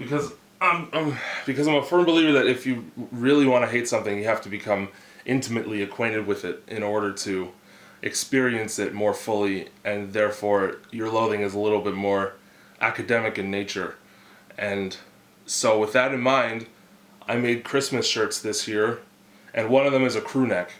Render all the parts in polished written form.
because because I'm a firm believer that if you really want to hate something, you have to become intimately acquainted with it in order to experience it more fully, and therefore your loathing is a little bit more academic in nature. And so with that in mind, I made Christmas shirts this year, and one of them is a crew neck,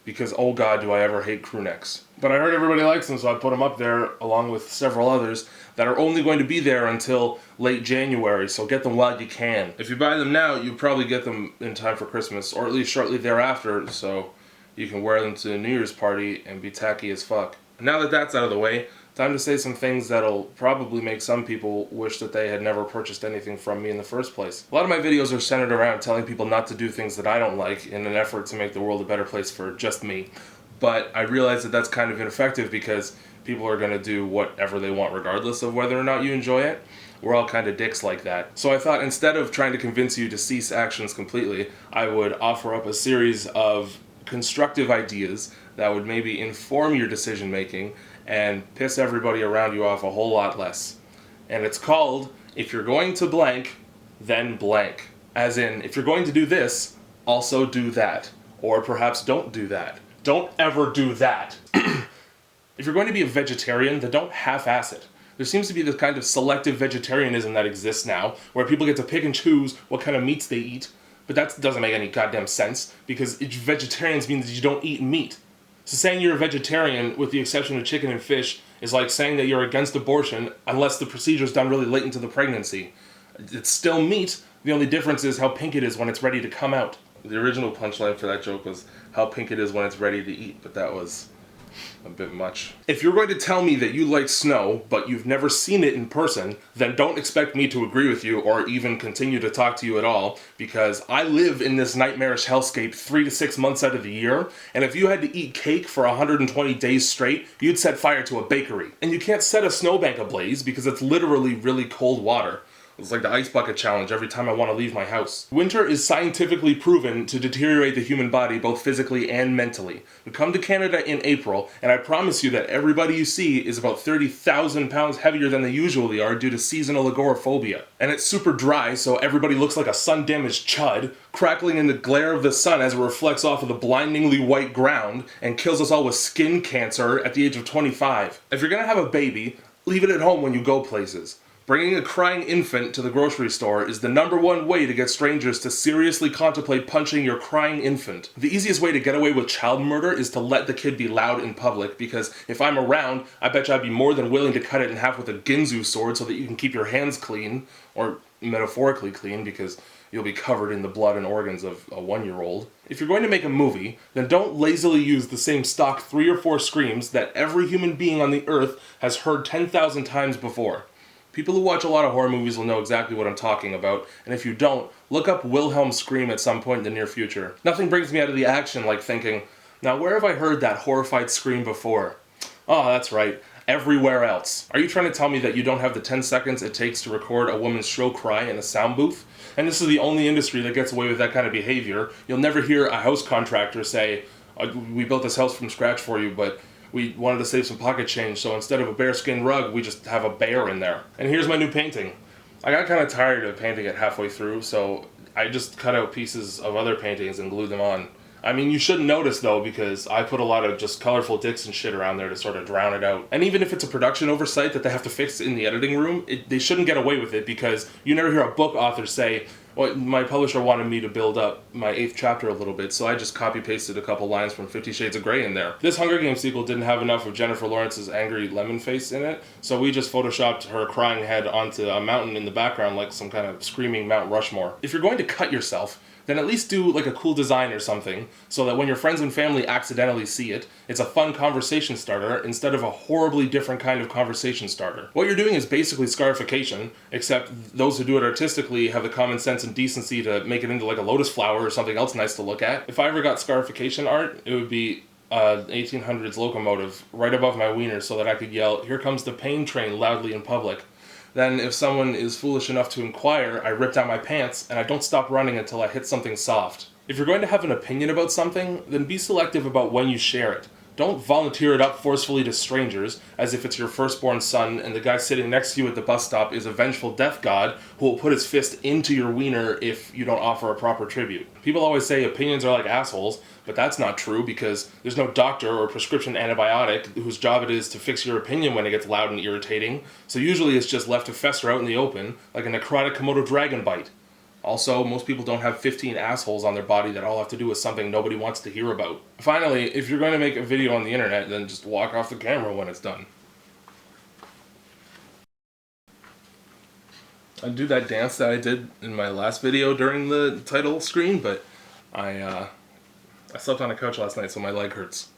because oh god do I ever hate crew necks. But I heard everybody likes them, so I put them up there along with several others that are only going to be there until late January, so get them while you can. If you buy them now, you probably get them in time for Christmas, or at least shortly thereafter, so you can wear them to a New Year's party and be tacky as fuck. Now that that's out of the way, time to say some things that'll probably make some people wish that they had never purchased anything from me in the first place. A lot of my videos are centered around telling people not to do things that I don't like in an effort to make the world a better place for just me. But I realize that that's kind of ineffective because people are going to do whatever they want regardless of whether or not you enjoy it. We're all kind of dicks like that. So I thought instead of trying to convince you to cease actions completely, I would offer up a series of constructive ideas that would maybe inform your decision making and piss everybody around you off a whole lot less. And it's called, if you're going to blank, then blank. As in, if you're going to do this, also do that. Or perhaps don't do that. Don't ever do that. If you're going to be a vegetarian, then don't half-ass it. There seems to be this kind of selective vegetarianism that exists now, where people get to pick and choose what kind of meats they eat, but that doesn't make any goddamn sense, because vegetarians means you don't eat meat. So saying you're a vegetarian, with the exception of chicken and fish, is like saying that you're against abortion unless the procedure's done really late into the pregnancy. It's still meat, the only difference is how pink it is when it's ready to come out. The original punchline for that joke was how pink it is when it's ready to eat, but that was a bit much. If you're going to tell me that you like snow, but you've never seen it in person, then don't expect me to agree with you or even continue to talk to you at all, because I live in this nightmarish hellscape 3 to 6 months out of the year, and if you had to eat cake for 120 days straight, you'd set fire to a bakery. And you can't set a snowbank ablaze because it's literally really cold water. It's like the ice bucket challenge every time I want to leave my house. Winter is scientifically proven to deteriorate the human body both physically and mentally. We come to Canada in April, and I promise you that everybody you see is about 30,000 pounds heavier than they usually are due to seasonal agoraphobia. And it's super dry, so everybody looks like a sun-damaged chud, crackling in the glare of the sun as it reflects off of the blindingly white ground and kills us all with skin cancer at the age of 25. If you're gonna have a baby, leave it at home when you go places. Bringing a crying infant to the grocery store is the #1 way to get strangers to seriously contemplate punching your crying infant. The easiest way to get away with child murder is to let the kid be loud in public, because if I'm around, I bet you I'd be more than willing to cut it in half with a Ginzu sword so that you can keep your hands clean, or metaphorically clean, because you'll be covered in the blood and organs of a 1-year-old. If you're going to make a movie, then don't lazily use the same stock 3 or 4 screams that every human being on the earth has heard 10,000 times before. People who watch a lot of horror movies will know exactly what I'm talking about, and if you don't, look up Wilhelm scream at some point in the near future. Nothing brings me out of the action like thinking, now where have I heard that horrified scream before? Oh, that's right, everywhere else. Are you trying to tell me that you don't have the 10 seconds it takes to record a woman's shrill cry in a sound booth? And this is the only industry that gets away with that kind of behavior. You'll never hear a house contractor say, we built this house from scratch for you, but we wanted to save some pocket change, so instead of a bearskin rug, we just have a bear in there. And here's my new painting. I got kind of tired of painting it halfway through, so I just cut out pieces of other paintings and glued them on. I mean, you shouldn't notice though, because I put a lot of just colorful dicks and shit around there to sort of drown it out. And even if it's a production oversight that they have to fix in the editing room, they shouldn't get away with it, because you never hear a book author say, well, my publisher wanted me to build up my 8th chapter a little bit, so I just copy-pasted a couple lines from 50 Shades of Grey in there. This Hunger Games sequel didn't have enough of Jennifer Lawrence's angry lemon face in it, so we just photoshopped her crying head onto a mountain in the background like some kind of screaming Mount Rushmore. If you're going to cut yourself, then at least do like a cool design or something, so that when your friends and family accidentally see it, it's a fun conversation starter instead of a horribly different kind of conversation starter. What you're doing is basically scarification, except those who do it artistically have the common sense and decency to make it into like a lotus flower or something else nice to look at. If I ever got scarification art, it would be 1800s locomotive right above my wiener so that I could yell, "Here comes the pain train," loudly in public. Then if someone is foolish enough to inquire, I rip down my pants and I don't stop running until I hit something soft. If you're going to have an opinion about something, then be selective about when you share it. Don't volunteer it up forcefully to strangers as if it's your firstborn son and the guy sitting next to you at the bus stop is a vengeful death god who will put his fist into your wiener if you don't offer a proper tribute. People always say opinions are like assholes, but that's not true because there's no doctor or prescription antibiotic whose job it is to fix your opinion when it gets loud and irritating, so usually it's just left to fester out in the open like a necrotic Komodo dragon bite. Also, most people don't have 15 assholes on their body that all have to do with something nobody wants to hear about. Finally, if you're going to make a video on the internet, then just walk off the camera when it's done. I'd do that dance that I did in my last video during the title screen, but I slept on a couch last night, so my leg hurts.